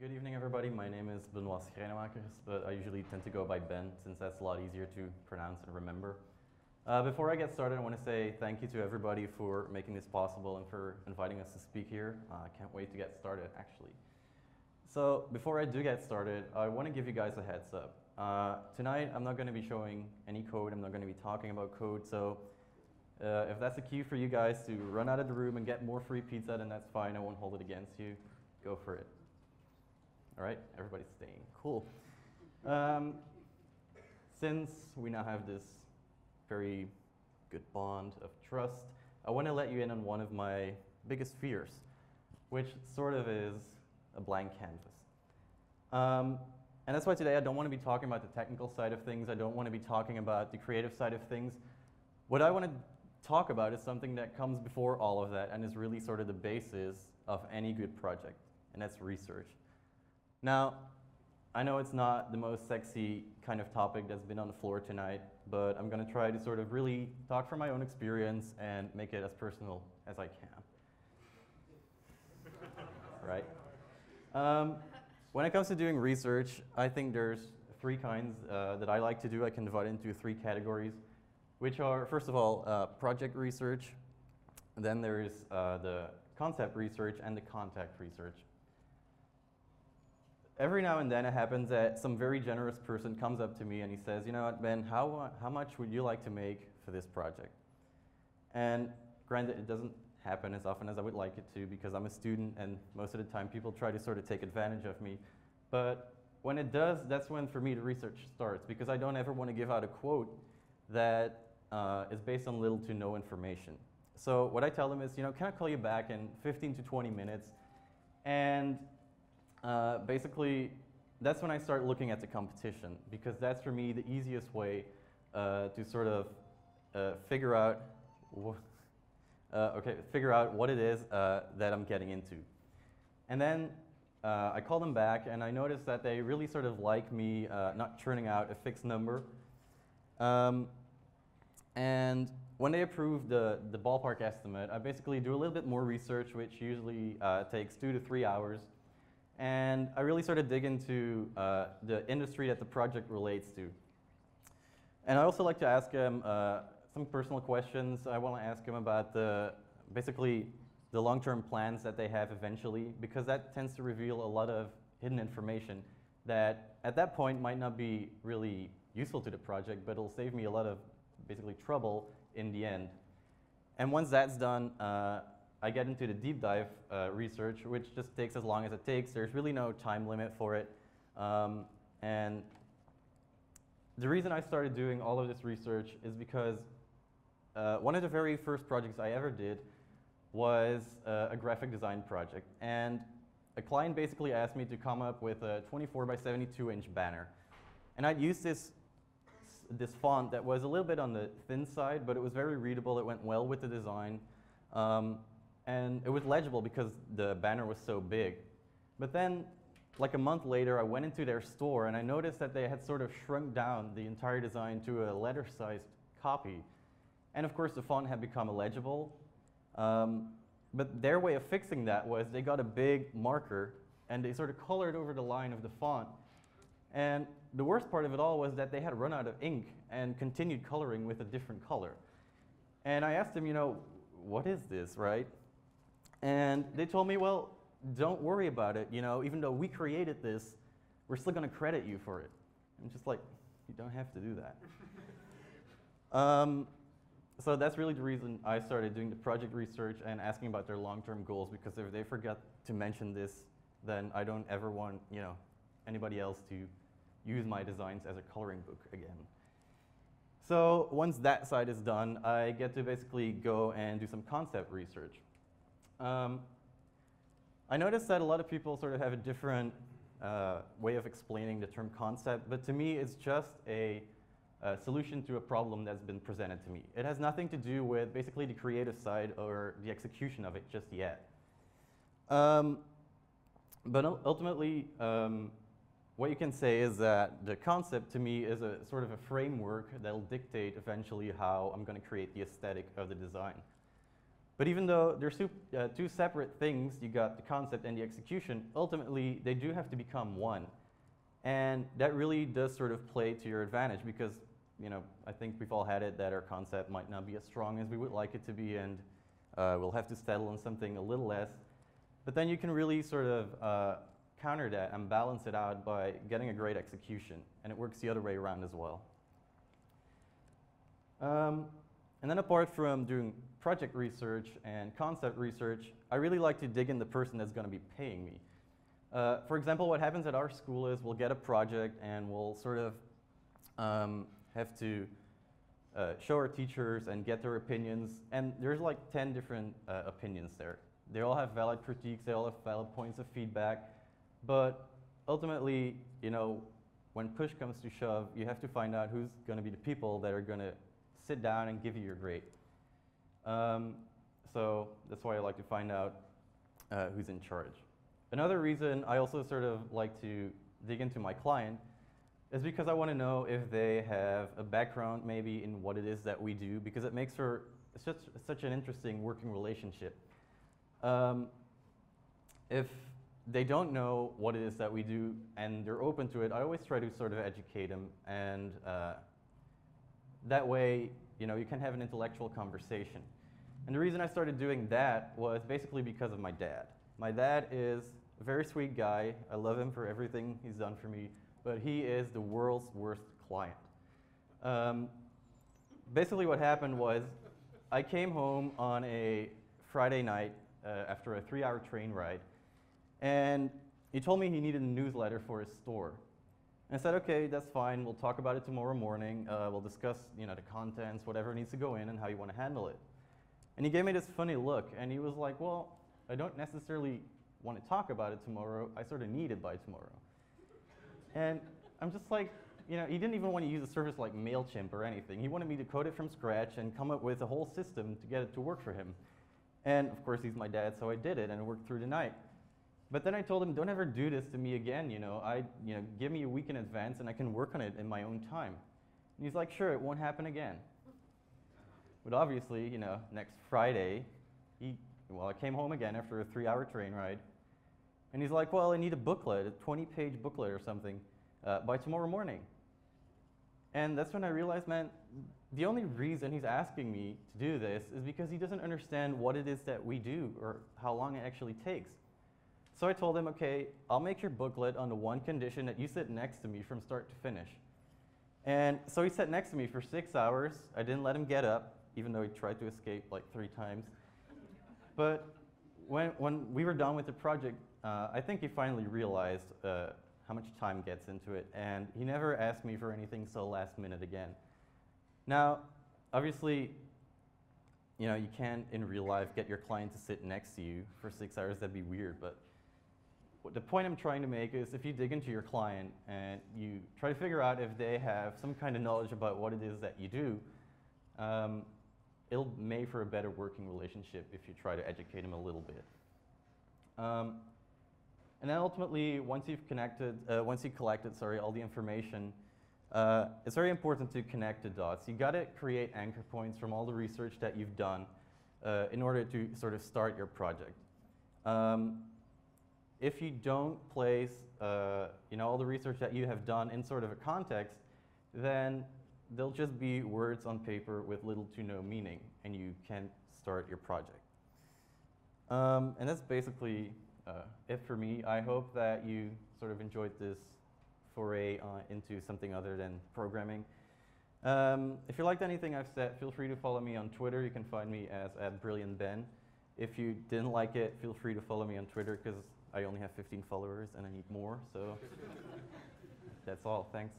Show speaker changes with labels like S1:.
S1: Good evening, everybody. My name is Benoit Schrijnemakers, but I usually tend to go by Ben since that's a lot easier to pronounce and remember. Before I get started, I want to say thank you to everybody for making this possible and for inviting us to speak here. I can't wait to get started, actually. So before I do get started, I want to give you guys a heads up. Tonight, I'm not going to be showing any code. I'm not going to be talking about code. So if that's a cue for you guys to run out of the room and get more free pizza, then that's fine. I won't hold it against you. Go for it. All right, everybody's staying. Cool. Since we now have this very good bond of trust, I want to let you in on one of my biggest fears, which sort of is a blank canvas. And that's why today I don't want to be talking about the technical side of things. I don't want to be talking about the creative side of things. What I want to talk about is something that comes before all of that and is really sort of the basis of any good project, and that's research. Now, I know it's not the most sexy kind of topic that's been on the floor tonight, but I'm going to try to sort of really talk from my own experience and make it as personal as I can. Right? When it comes to doing research, I think there's three kinds that I like to do. I can divide it into three categories, which are, first of all, project research. Then there's the concept research and the contact research. Every now and then it happens that some very generous person comes up to me and he says, you know what, Ben, how much would you like to make for this project? And granted, it doesn't happen as often as I would like it to because I'm a student and most of the time people try to sort of take advantage of me. But when it does, that's when for me the research starts because I don't ever want to give out a quote that is based on little to no information. So what I tell them is, you know, can I call you back in 15 to 20 minutes? And basically, that's when I start looking at the competition because that's for me the easiest way to sort of figure out what it is that I'm getting into. And then I call them back and I notice that they really sort of like me not churning out a fixed number. And when they approve the ballpark estimate, I basically do a little bit more research, which usually takes 2 to 3 hours. And I really sort of dig into the industry that the project relates to. And I also like to ask them some personal questions. I want to ask them about basically the long-term plans that they have eventually, because that tends to reveal a lot of hidden information that at that point might not be really useful to the project, but it'll save me a lot of basically trouble in the end. And once that's done, I get into the deep dive research, which just takes as long as it takes. There's really no time limit for it. And the reason I started doing all of this research is because one of the very first projects I ever did was a graphic design project. And a client basically asked me to come up with a 24 by 72 inch banner. And I'd used this font that was a little bit on the thin side, but it was very readable. It went well with the design. And it was legible because the banner was so big. But then, like a month later, I went into their store and I noticed that they had sort of shrunk down the entire design to a letter-sized copy. And of course, the font had become illegible. But their way of fixing that was they got a big marker and they sort of colored over the line of the font. And the worst part of it all was that they had run out of ink and continued coloring with a different color. And I asked them, you know, what is this, right? And they told me, well, don't worry about it. You know, even though we created this, we're still going to credit you for it. I'm just like, you don't have to do that. So that's really the reason I started doing the project research and asking about their long-term goals, because if they forget to mention this, then I don't ever want, you know, anybody else to use my designs as a coloring book again. So once that side is done, I get to basically go and do some concept research. I noticed that a lot of people sort of have a different way of explaining the term concept, but to me it's just a solution to a problem that's been presented to me. It has nothing to do with basically the creative side or the execution of it just yet. But ultimately, what you can say is that the concept to me is a sort of a framework that'll dictate eventually how I'm going to create the aesthetic of the design. But even though they're two separate things, you got the concept and the execution, ultimately they do have to become one. And that really does sort of play to your advantage because, you know, I think we've all had it that our concept might not be as strong as we would like it to be, and we'll have to settle on something a little less. But then you can really sort of counter that and balance it out by getting a great execution, and it works the other way around as well. And then apart from doing project research and concept research, I really like to dig in the person that's going to be paying me. For example, what happens at our school is we'll get a project and we'll sort of have to show our teachers and get their opinions, and there's like 10 different opinions there. They all have valid critiques, they all have valid points of feedback, but ultimately, you know, when push comes to shove, you have to find out who's going to be the people that are going to sit down and give you your grade. So that's why I like to find out who's in charge. Another reason I also sort of like to dig into my client is because I want to know if they have a background maybe in what it is that we do, because it makes for such an interesting working relationship. If they don't know what it is that we do and they're open to it, I always try to sort of educate them, and that way, you know, you can have an intellectual conversation. And the reason I started doing that was basically because of my dad. My dad is a very sweet guy. I love him for everything he's done for me, but he is the world's worst client. Basically what happened was I came home on a Friday night after a 3-hour train ride, and he told me he needed a newsletter for his store. And I said, okay, that's fine, we'll talk about it tomorrow morning. We'll discuss, you know, the contents, whatever needs to go in and how you want to handle it. And he gave me this funny look, and he was like, well, I don't necessarily want to talk about it tomorrow, I sort of need it by tomorrow. And I'm just like, you know, he didn't even want to use a service like MailChimp or anything. He wanted me to code it from scratch and come up with a whole system to get it to work for him. And of course, he's my dad, so I did it, and it worked through the night. But then I told him, don't ever do this to me again, you know. Give me a week in advance and I can work on it in my own time. And he's like, sure, it won't happen again. But obviously, you know, next Friday, I came home again after a 3-hour train ride, and he's like, well, I need a booklet, a 20-page booklet or something, by tomorrow morning. And that's when I realized, man, the only reason he's asking me to do this is because he doesn't understand what it is that we do or how long it actually takes. So I told him, okay, I'll make your booklet on the one condition that you sit next to me from start to finish. And so he sat next to me for 6 hours. I didn't let him get up, even though he tried to escape like 3 times. But when we were done with the project, I think he finally realized how much time gets into it, and he never asked me for anything so last minute again. Now, obviously, you know, you can't in real life get your client to sit next to you for 6 hours. That'd be weird. But the point I'm trying to make is if you dig into your client and you try to figure out if they have some kind of knowledge about what it is that you do, it'll make for a better working relationship if you try to educate them a little bit. And then ultimately, once you've collected all the information, it's very important to connect the dots. You got to create anchor points from all the research that you've done in order to sort of start your project. If you don't place all the research that you have done in sort of a context, then they'll just be words on paper with little to no meaning, and you can't start your project. And that's basically it for me. I hope that you sort of enjoyed this foray into something other than programming. If you liked anything I've said, feel free to follow me on Twitter. You can find me as @BrilliantBen. If you didn't like it, feel free to follow me on Twitter, because I only have 15 followers and I need more. So that's all. Thanks.